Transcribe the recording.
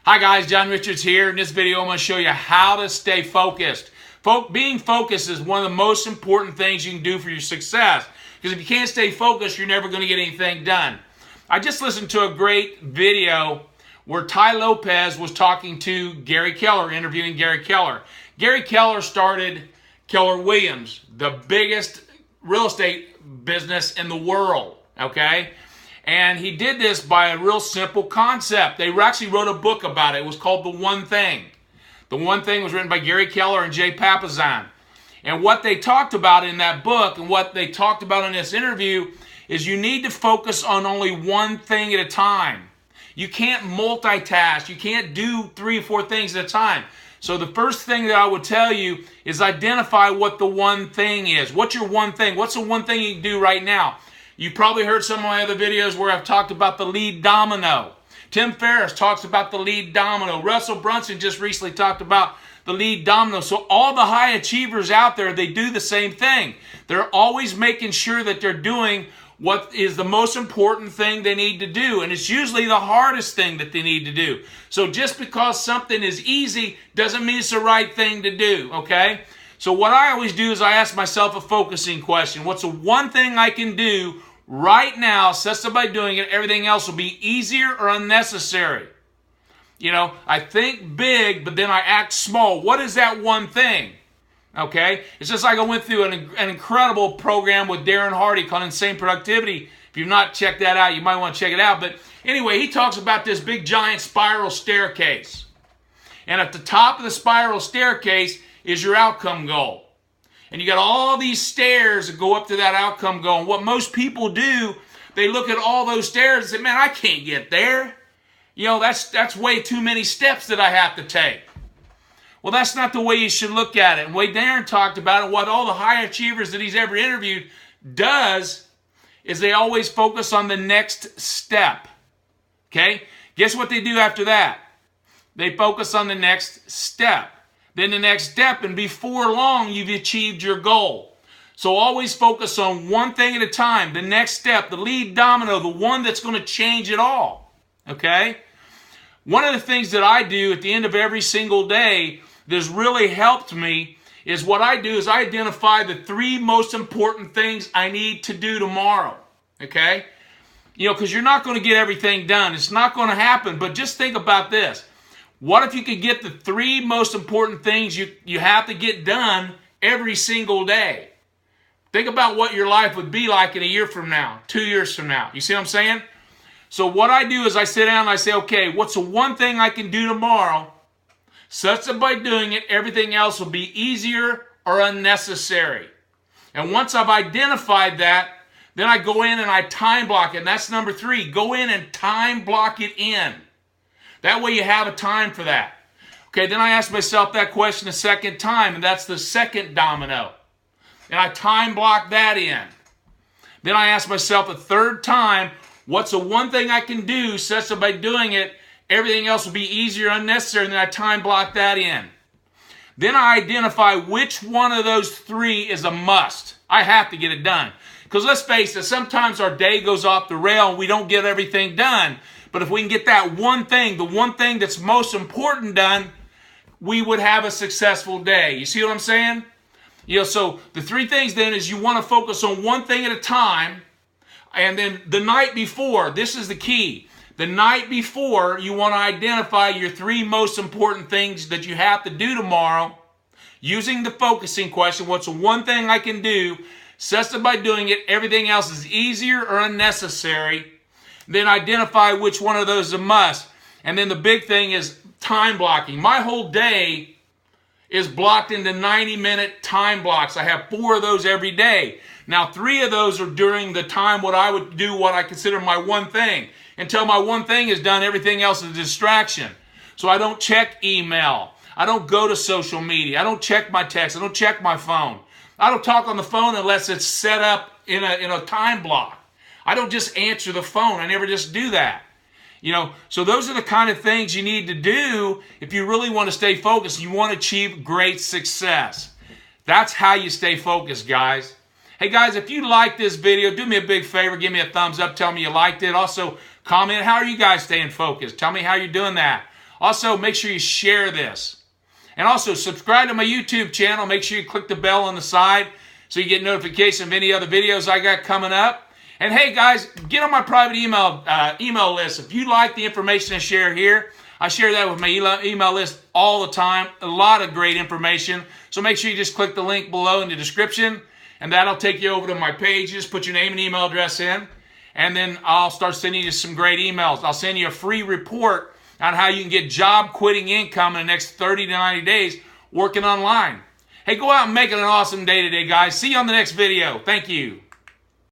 Hi guys, John Richards here. In this video, I'm going to show you how to stay focused. Being focused is one of the most important things you can do for your success. Because if you can't stay focused, you're never going to get anything done. I just listened to a great video where Tai Lopez was talking to Gary Keller, interviewing Gary Keller. Gary Keller started Keller Williams, the biggest real estate business in the world, okay? And he did this by a real simple concept. They actually wrote a book about it. It was called The One Thing. The One Thing was written by Gary Keller and Jay Papasan. And what they talked about in that book and what they talked about in this interview is you need to focus on only one thing at a time. You can't multitask. You can't do 3 or 4 things at a time. So the first thing that I would tell you is identify what the one thing is. What's your one thing? What's the one thing you can do right now? You've probably heard some of my other videos where I've talked about the lead domino. Tim Ferriss talks about the lead domino. Russell Brunson just recently talked about the lead domino. So all the high achievers out there, they do the same thing. They're always making sure that they're doing what is the most important thing they need to do. And it's usually the hardest thing that they need to do. So just because something is easy doesn't mean it's the right thing to do, okay? So what I always do is I ask myself a focusing question. What's the one thing I can do right now, such by doing it, everything else will be easier or unnecessary? You know, I think big, but then I act small. What is that one thing? Okay? It's just like I went through an incredible program with Darren Hardy called Insane Productivity. If you've not checked that out, you might want to check it out. But anyway, he talks about this big giant spiral staircase. And at the top of the spiral staircase is your outcome goal. And you got all these stairs that go up to that outcome goal. And what most people do, they look at all those stairs and say, man, I can't get there. You know, that's way too many steps that I have to take. Well, that's not the way you should look at it. And the way Darren talked about it, what all the high achievers that he's ever interviewed does is they always focus on the next step. Okay? Guess what they do after that? They focus on the next step. Then the next step, and before long, you've achieved your goal. So always focus on one thing at a time. The next step, the lead domino, the one that's going to change it all. Okay? One of the things that I do at the end of every single day that's really helped me is what I do is I identify the 3 most important things I need to do tomorrow. Okay? You know, because you're not going to get everything done. It's not going to happen. But just think about this. What if you could get the 3 most important things you have to get done every single day? Think about what your life would be like in a year from now, 2 years from now. You see what I'm saying? So what I do is I sit down and I say, okay, what's the one thing I can do tomorrow such that by doing it, everything else will be easier or unnecessary? And once I've identified that, then I go in and I time block it. And that's number 3. Go in and time block it in. That way you have a time for that. Okay, then I ask myself that question a second time, and that's the second domino. And I time block that in. Then I ask myself a third time, what's the one thing I can do such that by doing it, everything else will be easier or unnecessary, and then I time block that in. Then I identify which one of those 3 is a must. I have to get it done. Because let's face it, sometimes our day goes off the rail and we don't get everything done. But if we can get that one thing, the one thing that's most important done, we would have a successful day. You see what I'm saying? You know, so the 3 things then is you want to focus on one thing at a time. And then the night before, this is the key. The night before, you want to identify your 3 most important things that you have to do tomorrow. Using the focusing question, what's the one thing I can do such that by doing it, everything else is easier or unnecessary? Then identify which one of those is a must. And then the big thing is time blocking. My whole day is blocked into 90-minute time blocks. I have 4 of those every day. Now, 3 of those are during the time what I would do what I consider my one thing. Until my one thing is done, everything else is a distraction. So I don't check email. I don't go to social media. I don't check my text. I don't check my phone. I don't talk on the phone unless it's set up in a time block. I don't just answer the phone. I never just do that. You know, so those are the kind of things you need to do if you really want to stay focused. You want to achieve great success. That's how you stay focused, guys. Hey, guys, if you like this video, do me a big favor. Give me a thumbs up. Tell me you liked it. Also, comment, how are you guys staying focused? Tell me how you're doing that. Also, make sure you share this. And also, subscribe to my YouTube channel. Make sure you click the bell on the side so you get notification of any other videos I got coming up. And hey, guys, get on my private email list. If you like the information I share here, I share that with my email list all the time. A lot of great information. So make sure you just click the link below in the description, and that'll take you over to my page. Just put your name and email address in, and then I'll start sending you some great emails. I'll send you a free report on how you can get job quitting income in the next 30 to 90 days working online. Hey, go out and make it an awesome day today, guys. See you on the next video. Thank you.